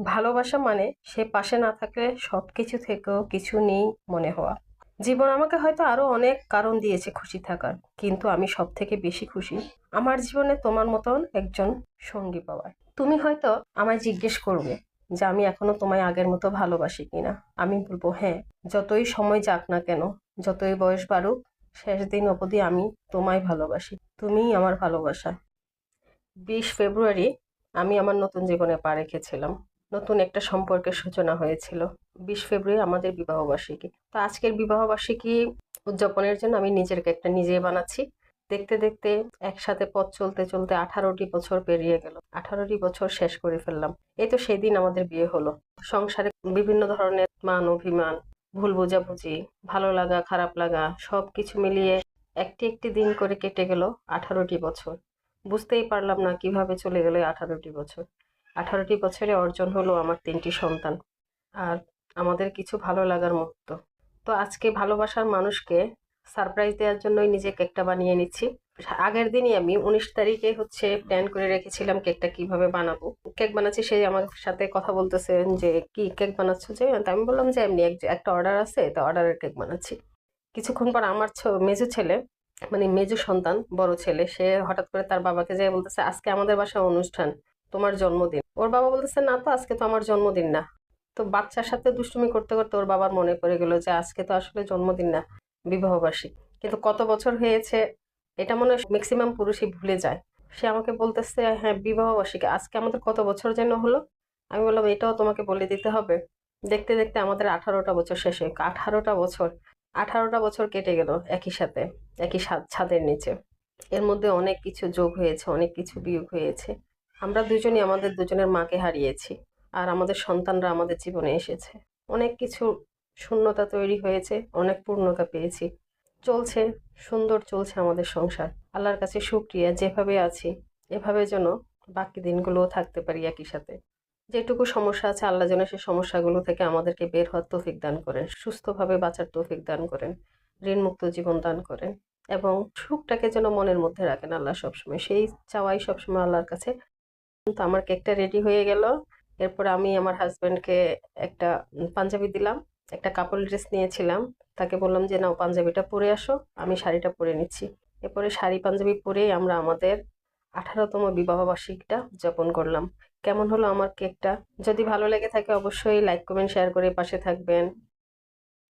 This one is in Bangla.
ভালোবাসা মানে সে পাশে না থাকলে সবকিছু থেকেও কিছু নেই মনে হওয়া। জীবন আমাকে হয়তো আরো অনেক কারণ দিয়েছে খুশি থাকার, কিন্তু আমি সব থেকে বেশি খুশি আমার জীবনে তোমার মতন একজন সঙ্গী পাওয়ায়। তুমি হয়তো আমায় জিজ্ঞেস করবে যে আমি এখনো তোমায় আগের মতো ভালোবাসি কিনা। আমি বলবো হ্যাঁ, যতই সময় যাক না কেন, যতই বয়স বাড়ুক, শেষ দিন অবধি আমি তোমায় ভালোবাসি। তুমিই আমার ভালোবাসা। 20 ফেব্রুয়ারি আমি আমার নতুন জীবনে পা রেখেছিলাম। নতুন একটা সম্পর্কের সূচনা হয়েছিল। 20 ফেব্রুয়ারি আমাদের বিবাহবার্ষিকী। তো আজকের বিবাহবার্ষিকী উদযাপনের জন্য আমি নিজের কেকটা নিজেই বানাচ্ছি। দেখতে দেখতে একসাথে পথ চলতে চলতে 18টি বছর পেরিয়ে গেল। 18টি বছর শেষ করে ফেললাম। এই তো সেদিন আমাদের বিয়ে হলো। সংসারে বিভিন্ন ধরনের মান অভিমান, ভুল বোঝাবুঝি, ভালো লাগা খারাপ লাগা সবকিছু মিলিয়ে একটি একটি দিন করে কেটে গেল 18টি বছর। বুঝতেই পারলাম না কিভাবে চলে গেল 18টি বছর। 18টি বছরে অর্জন হলো আমার 3টি সন্তান আর আমাদের কিছু ভালো লাগার মুহূর্ত। তো আজকে ভালোবাসার মানুষকে সারপ্রাইজ দেওয়ার জন্যই নিজে কেকটা বানিয়ে নিচ্ছি। আগের দিনই আমি 19 তারিখে প্ল্যান করে রেখেছিলাম কেকটা কিভাবে বানাবো। কেক বানাচ্ছি, সে আমার সাথে কথা বলতেছেন যে কি কেক বানাচ্ছ যে, তো আমি বললাম যে এমনি একটা অর্ডার আছে, তো অর্ডারের কেক বানাচ্ছি। কিছুক্ষণ পর আমার মেজো ছেলে, মানে মেজো সন্তান, বড় ছেলে, সে হঠাৎ করে তার বাবাকে যেয়ে বলতেছে আজকে আমাদের বাসায় অনুষ্ঠান, তোমার জন্মদিন। ওর বাবা বলতেছে না তো, আজকে তো আমার জন্মদিন না। তো বাচ্চার সাথে দুষ্টুমি করতে করতে ওর বাবার মনে পড়ে গেল যে আজকে তো আসলে জন্মদিন না, বিবাহবার্ষিকী। কিন্তু কত বছর হয়েছে এটা মনে হয় ম্যাক্সিমাম পুরুষই ভুলে যায়। সে আমাকে বলতেছে হ্যাঁ বিবাহবার্ষিকী, আজকে আমাদের কত বছর যেন হলো। আমি বললাম এটাও তোমাকে বলে দিতে হবে। দেখতে দেখতে আমাদের 18টা বছর শেষ হয়ে 18টা বছর, 18টা বছর কেটে গেল একই সাথে, একই ছাদের নিচে। এর মধ্যে অনেক কিছু যোগ হয়েছে, অনেক কিছু বিয়োগ হয়েছে। আমরা দুজনই আমাদের দুজনের মাকে হারিয়েছি, আর আমাদের সন্তানরা আমাদের জীবনে এসেছে। অনেক কিছু শূন্যতা তৈরি হয়েছে, অনেক পূর্ণতা পেয়েছি। চলছে, সুন্দর চলছে আমাদের সংসার। আল্লাহর কাছে শুকরিয়া, যেভাবে আছি এভাবে যেন বাকি দিনগুলোও থাকতে পারি একই সাথে। যেটুকু সমস্যা আছে আল্লাহ যেন সেই সমস্যাগুলো থেকে আমাদেরকে বের হওয়ার তৌফিক দান করেন, সুস্থভাবে বাঁচার তৌফিক দান করেন, ঋণমুক্ত জীবন দান করেন, এবং সুখটাকে যেন মনের মধ্যে রাখেন আল্লাহ সবসময়। সেই চাওয়াই সবসময় আল্লাহর কাছে। তো আমার কেকটা রেডি হয়ে গেল। এরপর আমি আমার হাজবেন্ডকে একটা পাঞ্জাবি দিলাম, একটা কাপড় ড্রেস নিয়েছিলাম। তাকে বললাম যে নাও পাঞ্জাবিটা পরে আসো, আমি শাড়িটা পরে নিচ্ছি। এরপরে শাড়ি পাঞ্জাবি পরেই আমরা আমাদের 18তম বিবাহ বার্ষিকীটা উদযাপন করলাম। কেমন হলো আমার কেকটা? যদি ভালো লেগে থাকে অবশ্যই লাইক কমেন্ট শেয়ার করে পাশে থাকবেন।